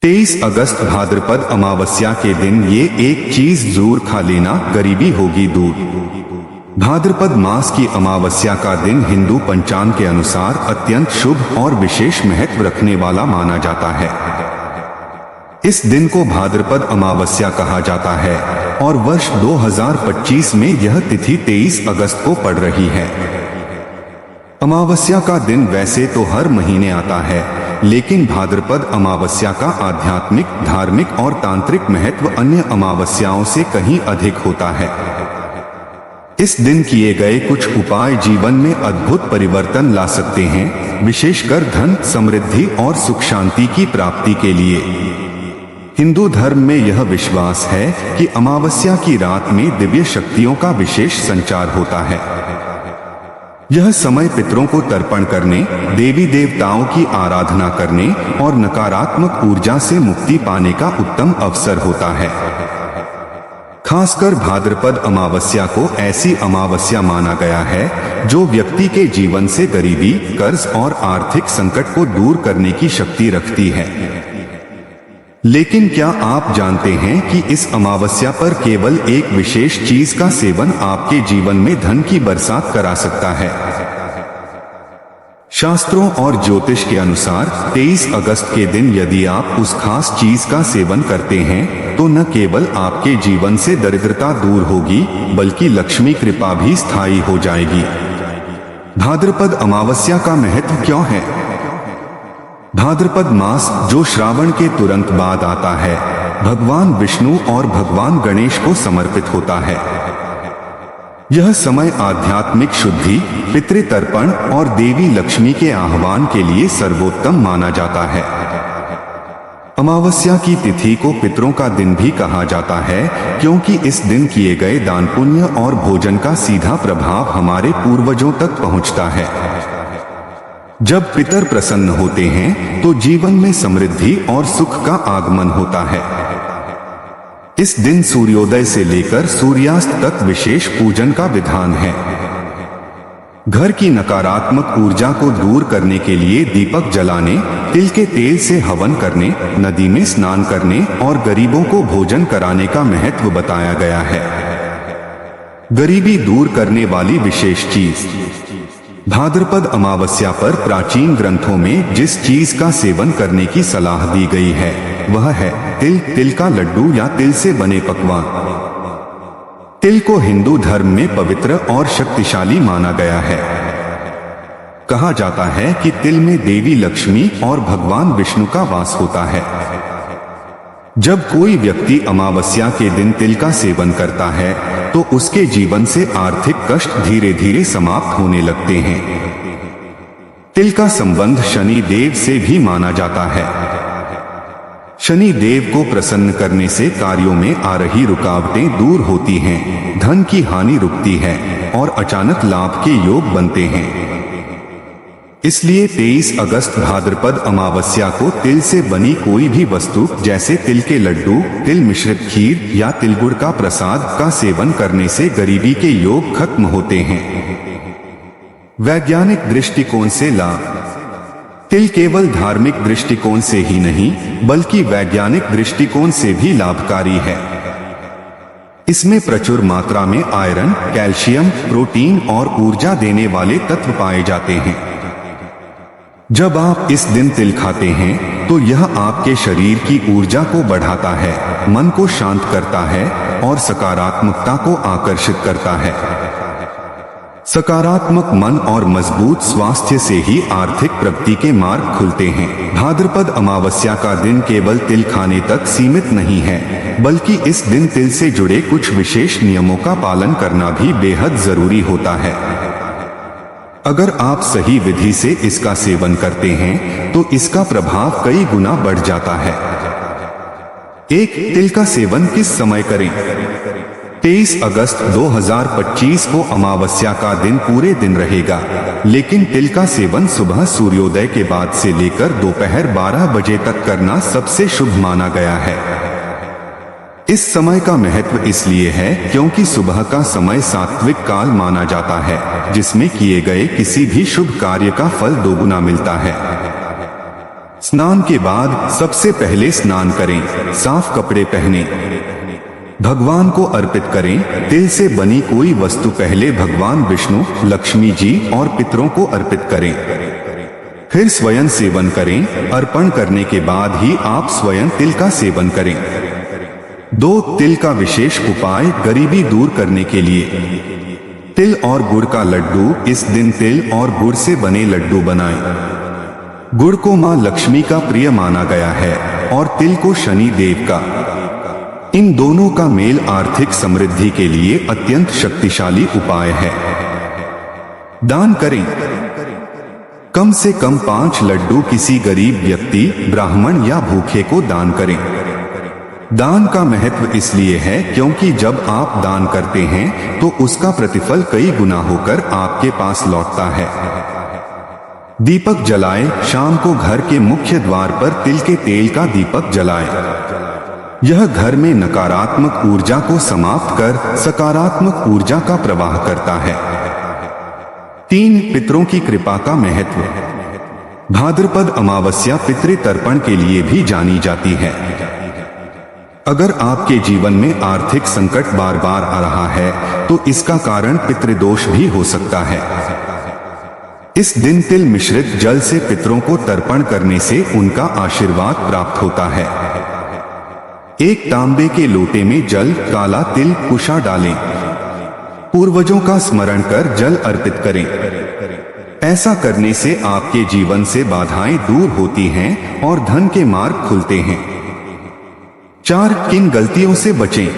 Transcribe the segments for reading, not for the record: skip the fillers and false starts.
23 अगस्त भाद्रपद अमावस्या के दिन ये एक चीज जरूर खा लेना, गरीबी होगी दूर। भाद्रपद मास की अमावस्या का दिन हिंदू पंचांग के अनुसार अत्यंत शुभ और विशेष महत्व रखने वाला माना जाता है। इस दिन को भाद्रपद अमावस्या कहा जाता है और वर्ष 2025 में यह तिथि 23 अगस्त को पड़ रही है। अमावस्या का दिन वैसे तो हर महीने आता है, लेकिन भाद्रपद अमावस्या का आध्यात्मिक, धार्मिक और तांत्रिक महत्व अन्य अमावस्याओं से कहीं अधिक होता है। इस दिन किए गए कुछ उपाय जीवन में अद्भुत परिवर्तन ला सकते हैं, विशेषकर धन, समृद्धि और सुख शांति की प्राप्ति के लिए। हिंदू धर्म में यह विश्वास है कि अमावस्या की रात में दिव्य शक्तियों का विशेष संचार होता है। यह समय पितरों को तर्पण करने, देवी देवताओं की आराधना करने और नकारात्मक ऊर्जा से मुक्ति पाने का उत्तम अवसर होता है। खासकर भाद्रपद अमावस्या को ऐसी अमावस्या माना गया है जो व्यक्ति के जीवन से गरीबी, कर्ज और आर्थिक संकट को दूर करने की शक्ति रखती है। लेकिन क्या आप जानते हैं कि इस अमावस्या पर केवल एक विशेष चीज का सेवन आपके जीवन में धन की बरसात करा सकता है? शास्त्रों और ज्योतिष के अनुसार 23 अगस्त के दिन यदि आप उस खास चीज का सेवन करते हैं तो न केवल आपके जीवन से दरिद्रता दूर होगी, बल्कि लक्ष्मी कृपा भी स्थायी हो जाएगी। भाद्रपद अमावस्या का महत्व क्यों है? भाद्रपद मास, जो श्रावण के तुरंत बाद आता है, भगवान विष्णु और भगवान गणेश को समर्पित होता है। यह समय आध्यात्मिक शुद्धि, पितृतर्पण और देवी लक्ष्मी के आह्वान के लिए सर्वोत्तम माना जाता है। अमावस्या की तिथि को पितरों का दिन भी कहा जाता है, क्योंकि इस दिन किए गए दान, पुण्य और भोजन का सीधा प्रभाव हमारे पूर्वजों तक पहुंचता है। जब पितर प्रसन्न होते हैं तो जीवन में समृद्धि और सुख का आगमन होता है। इस दिन सूर्योदय से लेकर सूर्यास्त तक विशेष पूजन का विधान है। घर की नकारात्मक ऊर्जा को दूर करने के लिए दीपक जलाने, तिल के तेल से हवन करने, नदी में स्नान करने और गरीबों को भोजन कराने का महत्व बताया गया है। गरीबी दूर करने वाली विशेष चीज। भाद्रपद अमावस्या पर प्राचीन ग्रंथों में जिस चीज का सेवन करने की सलाह दी गई है वह है तिल, तिल का लड्डू या तिल से बने पकवान। तिल को हिंदू धर्म में पवित्र और शक्तिशाली माना गया है। कहा जाता है कि तिल में देवी लक्ष्मी और भगवान विष्णु का वास होता है। जब कोई व्यक्ति अमावस्या के दिन तिल का सेवन करता है तो उसके जीवन से आर्थिक कष्ट धीरे धीरे समाप्त होने लगते हैं। तिल का संबंध शनि देव से भी माना जाता है। शनि देव को प्रसन्न करने से कार्यों में आ रही रुकावटें दूर होती हैं, धन की हानि रुकती है और अचानक लाभ के योग बनते हैं। इसलिए 23 अगस्त भाद्रपद अमावस्या को तिल से बनी कोई भी वस्तु, जैसे तिल के लड्डू, तिल मिश्रित खीर या तिलगुड़ का प्रसाद का सेवन करने से गरीबी के योग खत्म होते हैं। वैज्ञानिक दृष्टिकोण से लाभ। तिल केवल धार्मिक दृष्टिकोण से ही नहीं, बल्कि वैज्ञानिक दृष्टिकोण से भी लाभकारी है। इसमें प्रचुर मात्रा में आयरन, कैल्शियम, प्रोटीन और ऊर्जा देने वाले तत्व पाए जाते हैं। जब आप इस दिन तिल खाते हैं तो यह आपके शरीर की ऊर्जा को बढ़ाता है, मन को शांत करता है और सकारात्मकता को आकर्षित करता है। सकारात्मक मन और मजबूत स्वास्थ्य से ही आर्थिक प्रगति के मार्ग खुलते हैं। भाद्रपद अमावस्या का दिन केवल तिल खाने तक सीमित नहीं है, बल्कि इस दिन तिल से जुड़े कुछ विशेष नियमों का पालन करना भी बेहद जरूरी होता है। अगर आप सही विधि से इसका सेवन करते हैं तो इसका प्रभाव कई गुना बढ़ जाता है। एक, तिल का सेवन किस समय करें? 23 अगस्त 2025 को अमावस्या का दिन पूरे दिन रहेगा, लेकिन तिल का सेवन सुबह सूर्योदय के बाद से लेकर दोपहर 12 बजे तक करना सबसे शुभ माना गया है। इस समय का महत्व इसलिए है क्योंकि सुबह का समय सात्विक काल माना जाता है, जिसमें किए गए किसी भी शुभ कार्य का फल दोगुना मिलता है। स्नान के बाद सबसे पहले स्नान करें, साफ कपड़े पहने, भगवान को अर्पित करें। तिल से बनी कोई वस्तु पहले भगवान विष्णु, लक्ष्मी जी और पितरों को अर्पित करें, फिर स्वयं सेवन करें। अर्पण करने के बाद ही आप स्वयं तिल का सेवन करें। 2 तिल का विशेष उपाय गरीबी दूर करने के लिए। तिल और गुड़ का लड्डू। इस दिन तिल और गुड़ से बने लड्डू बनाएं। गुड़ को मां लक्ष्मी का प्रिय माना गया है और तिल को शनि देव का। इन दोनों का मेल आर्थिक समृद्धि के लिए अत्यंत शक्तिशाली उपाय है। दान करें। कम से कम 5 लड्डू किसी गरीब व्यक्ति, ब्राह्मण या भूखे को दान करें। दान का महत्व इसलिए है क्योंकि जब आप दान करते हैं तो उसका प्रतिफल कई गुना होकर आपके पास लौटता है। दीपक जलाएं। शाम को घर के मुख्य द्वार पर तिल के तेल का दीपक जलाएं। यह घर में नकारात्मक ऊर्जा को समाप्त कर सकारात्मक ऊर्जा का प्रवाह करता है। 3 पितरों की कृपा का महत्व। भाद्रपद अमावस्या पितृ तर्पण के लिए भी जानी जाती है। अगर आपके जीवन में आर्थिक संकट बार बार आ रहा है तो इसका कारण पितृदोष भी हो सकता है। इस दिन तिल मिश्रित जल से पितरों को तर्पण करने से उनका आशीर्वाद प्राप्त होता है। एक तांबे के लोटे में जल, काला तिल, कुशा डालें। पूर्वजों का स्मरण कर जल अर्पित करें। ऐसा करने से आपके जीवन से बाधाएं दूर होती हैं और धन के मार्ग खुलते हैं। 4 किन गलतियों से बचें।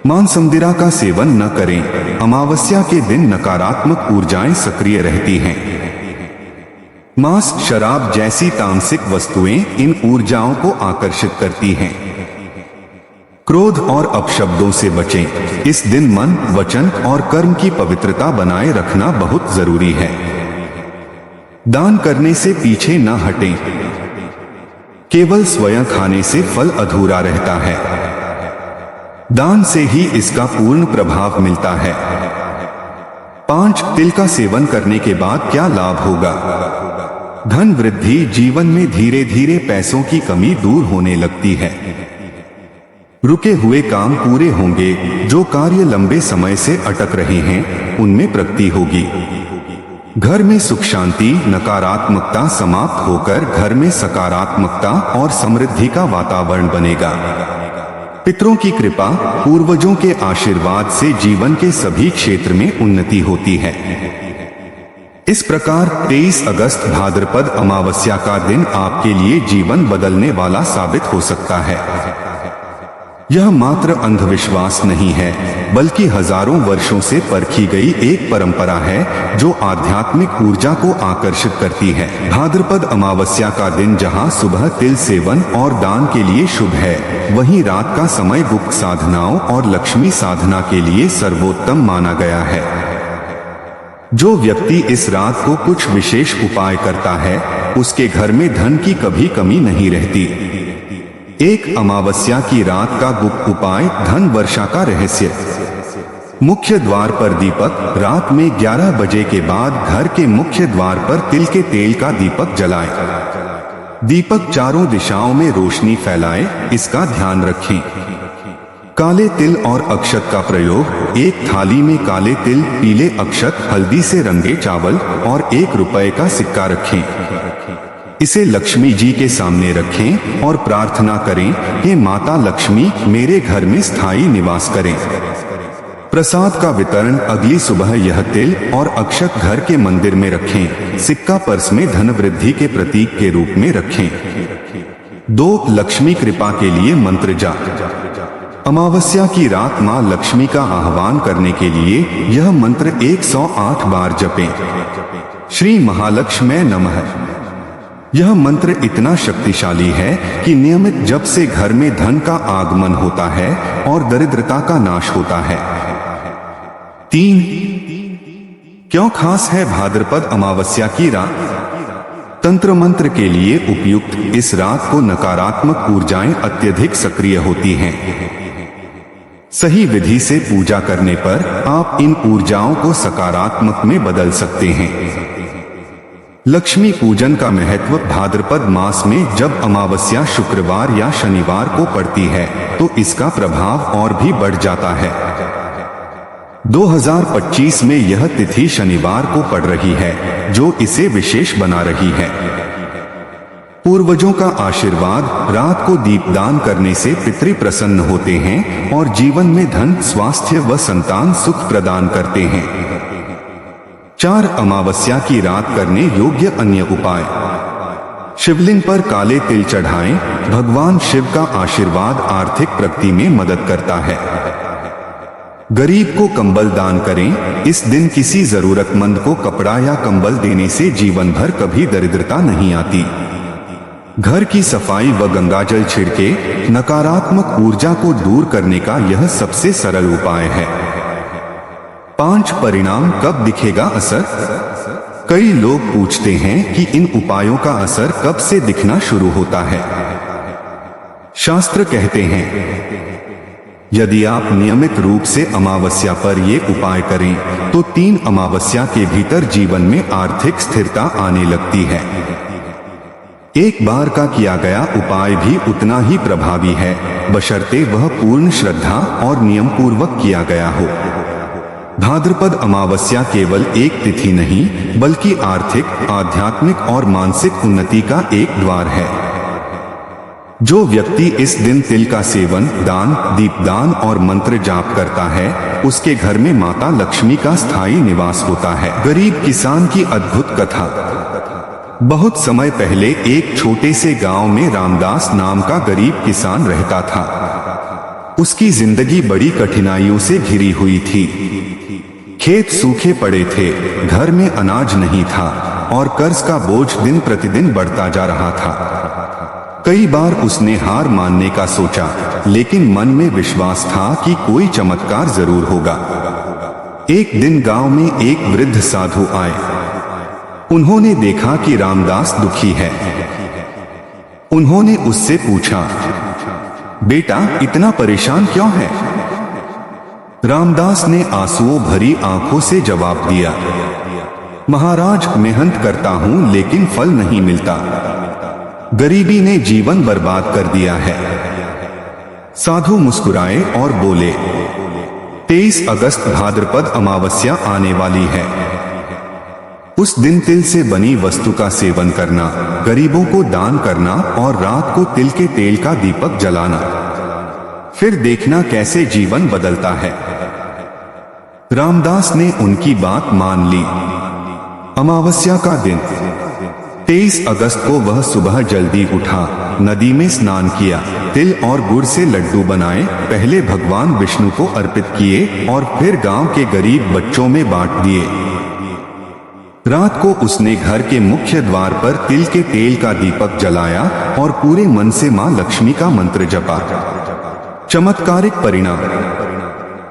मांस मदिरा का सेवन न करें। अमावस्या के दिन नकारात्मक ऊर्जाएं सक्रिय रहती हैं। मांस, शराब जैसी तामसिक वस्तुएं इन ऊर्जाओं को आकर्षित करती हैं। क्रोध और अपशब्दों से बचें। इस दिन मन, वचन और कर्म की पवित्रता बनाए रखना बहुत जरूरी है। दान करने से पीछे न हटें। केवल स्वयं खाने से फल अधूरा रहता है। दान से ही इसका पूर्ण प्रभाव मिलता है। 5 तिल का सेवन करने के बाद क्या लाभ होगा। धन वृद्धि। जीवन में धीरे धीरे पैसों की कमी दूर होने लगती है। रुके हुए काम पूरे होंगे। जो कार्य लंबे समय से अटक रहे हैं उनमें प्रगति होगी। घर में सुख शांति, नकारात्मकता समाप्त होकर घर में सकारात्मकता और समृद्धि का वातावरण बनेगा। पितरों की कृपा, पूर्वजों के आशीर्वाद से जीवन के सभी क्षेत्र में उन्नति होती है। इस प्रकार 23 अगस्त भाद्रपद अमावस्या का दिन आपके लिए जीवन बदलने वाला साबित हो सकता है। यह मात्र अंधविश्वास नहीं है बल्कि हजारों वर्षों से परखी गई एक परंपरा है जो आध्यात्मिक ऊर्जा को आकर्षित करती है। भाद्रपद अमावस्या का दिन जहां सुबह तिल सेवन और दान के लिए शुभ है, वहीं रात का समय गुप्त साधनाओं और लक्ष्मी साधना के लिए सर्वोत्तम माना गया है। जो व्यक्ति इस रात को कुछ विशेष उपाय करता है उसके घर में धन की कभी कमी नहीं रहती। एक अमावस्या की रात का गुप्त उपाय। धन वर्षा का रहस्य। मुख्य द्वार पर दीपक। रात में 11 बजे के बाद घर के मुख्य द्वार पर तिल के तेल का दीपक जलाएं। दीपक चारों दिशाओं में रोशनी फैलाए, इसका ध्यान रखें। काले तिल और अक्षत का प्रयोग। एक थाली में काले तिल, पीले अक्षत, हल्दी से रंगे चावल और 1 रुपए का सिक्का रखें। इसे लक्ष्मी जी के सामने रखें और प्रार्थना करें, हे माता लक्ष्मी मेरे घर में स्थायी निवास करें। प्रसाद का वितरण। अगली सुबह यह तिल और अक्षत घर के मंदिर में रखें। सिक्का पर्स में धन वृद्धि के प्रतीक के रूप में रखें। 2 लक्ष्मी कृपा के लिए मंत्र जाप। अमावस्या की रात मां लक्ष्मी का आह्वान करने के लिए यह मंत्र 108 बार जपें। श्री महालक्ष्मी नमः। यह मंत्र इतना शक्तिशाली है कि नियमित जप से घर में धन का आगमन होता है और दरिद्रता का नाश होता है। 3 क्यों खास है भाद्रपद अमावस्या की रात। तंत्र मंत्र के लिए उपयुक्त इस रात को नकारात्मक ऊर्जाएं अत्यधिक सक्रिय होती हैं। सही विधि से पूजा करने पर आप इन ऊर्जाओं को सकारात्मक में बदल सकते हैं। लक्ष्मी पूजन का महत्व भाद्रपद मास में जब अमावस्या शुक्रवार या शनिवार को पड़ती है तो इसका प्रभाव और भी बढ़ जाता है। 2025 में यह तिथि शनिवार को पड़ रही है जो इसे विशेष बना रही है। पूर्वजों का आशीर्वाद, रात को दीपदान करने से पितृ प्रसन्न होते हैं और जीवन में धन, स्वास्थ्य व संतान सुख प्रदान करते हैं। 4 अमावस्या की रात करने योग्य अन्य उपाय। शिवलिंग पर काले तिल चढ़ाएं। भगवान शिव का आशीर्वाद आर्थिक प्रगति में मदद करता है। गरीब को कंबल दान करें। इस दिन किसी जरूरतमंद को कपड़ा या कंबल देने से जीवन भर कभी दरिद्रता नहीं आती। घर की सफाई व गंगाजल छिड़के। नकारात्मक ऊर्जा को दूर करने का यह सबसे सरल उपाय है। 5 परिणाम कब दिखेगा असर? कई लोग पूछते हैं कि इन उपायों का असर कब से दिखना शुरू होता है। शास्त्र कहते हैं यदि आप नियमित रूप से अमावस्या पर ये उपाय करें तो 3 अमावस्या के भीतर जीवन में आर्थिक स्थिरता आने लगती है। एक बार का किया गया उपाय भी उतना ही प्रभावी है, बशर्ते वह पूर्ण श्रद्धा और नियम पूर्वक किया गया हो। भाद्रपद अमावस्या केवल एक तिथि नहीं बल्कि आर्थिक, आध्यात्मिक और मानसिक उन्नति का एक द्वार है। जो व्यक्ति इस दिन तिल का सेवन, दान, दीपदान और मंत्र जाप करता है उसके घर में माता लक्ष्मी का स्थायी निवास होता है। गरीब किसान की अद्भुत कथा। बहुत समय पहले एक छोटे से गांव में रामदास नाम का गरीब किसान रहता था। उसकी जिंदगी बड़ी कठिनाइयों से घिरी हुई थी। खेत सूखे पड़े थे, घर में अनाज नहीं था और कर्ज का बोझ दिन प्रतिदिन बढ़ता जा रहा था। कई बार उसने हार मानने का सोचा, लेकिन मन में विश्वास था कि कोई चमत्कार जरूर होगा। एक दिन गांव में एक वृद्ध साधु आए। उन्होंने देखा कि रामदास दुखी है। उन्होंने उससे पूछा, बेटा इतना परेशान क्यों है? रामदास ने आंसुओं भरी आंखों से जवाब दिया, महाराज मेहनत करता हूं लेकिन फल नहीं मिलता। गरीबी ने जीवन बर्बाद कर दिया है। साधु मुस्कुराए और बोले, 23 अगस्त भाद्रपद अमावस्या आने वाली है। उस दिन तिल से बनी वस्तु का सेवन करना, गरीबों को दान करना और रात को तिल के तेल का दीपक जलाना, फिर देखना कैसे जीवन बदलता है। रामदास ने उनकी बात मान ली। अमावस्या का दिन 23 अगस्त को वह सुबह जल्दी उठा, नदी में स्नान किया, तिल और गुड़ से लड्डू बनाए, पहले भगवान विष्णु को अर्पित किए और फिर गांव के गरीब बच्चों में बांट दिए। रात को उसने घर के मुख्य द्वार पर तिल के तेल का दीपक जलाया और पूरे मन से मां लक्ष्मी का मंत्र जपा। चमत्कारिक परिणाम।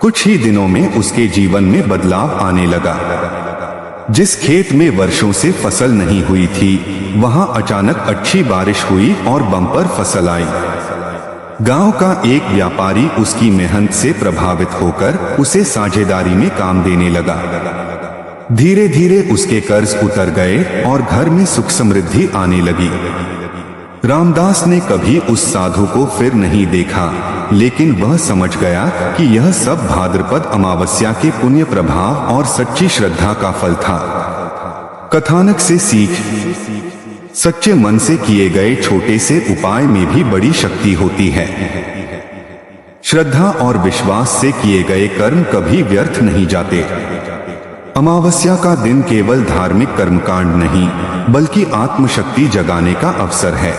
कुछ ही दिनों में उसके जीवन में बदलाव आने लगा। जिस खेत में वर्षों से फसल नहीं हुई थी वहां अचानक अच्छी बारिश हुई और बम्पर फसल आई। गांव का एक व्यापारी उसकी मेहनत से प्रभावित होकर उसे साझेदारी में काम देने लगा। धीरे धीरे उसके कर्ज उतर गए और घर में सुख समृद्धि आने लगी। रामदास ने कभी उस साधु को फिर नहीं देखा, लेकिन वह समझ गया कि यह सब भाद्रपद अमावस्या के पुण्य प्रभाव और सच्ची श्रद्धा का फल था। कथानक से सीख। सच्चे मन से किए गए छोटे से उपाय में भी बड़ी शक्ति होती है। श्रद्धा और विश्वास से किए गए कर्म कभी व्यर्थ नहीं जाते। अमावस्या का दिन केवल धार्मिक कर्मकांड नहीं बल्कि आत्मशक्ति जगाने का अवसर है।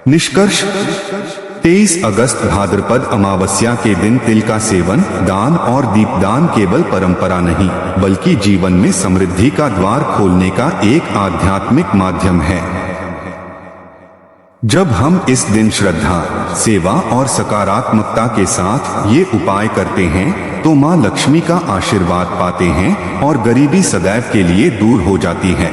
निष्कर्ष, 23 अगस्त भाद्रपद अमावस्या के दिन तिल का सेवन, दान और दीपदान केवल परंपरा नहीं बल्कि जीवन में समृद्धि का द्वार खोलने का एक आध्यात्मिक माध्यम है। जब हम इस दिन श्रद्धा, सेवा और सकारात्मकता के साथ ये उपाय करते हैं तो मां लक्ष्मी का आशीर्वाद पाते हैं और गरीबी सदैव के लिए दूर हो जाती है।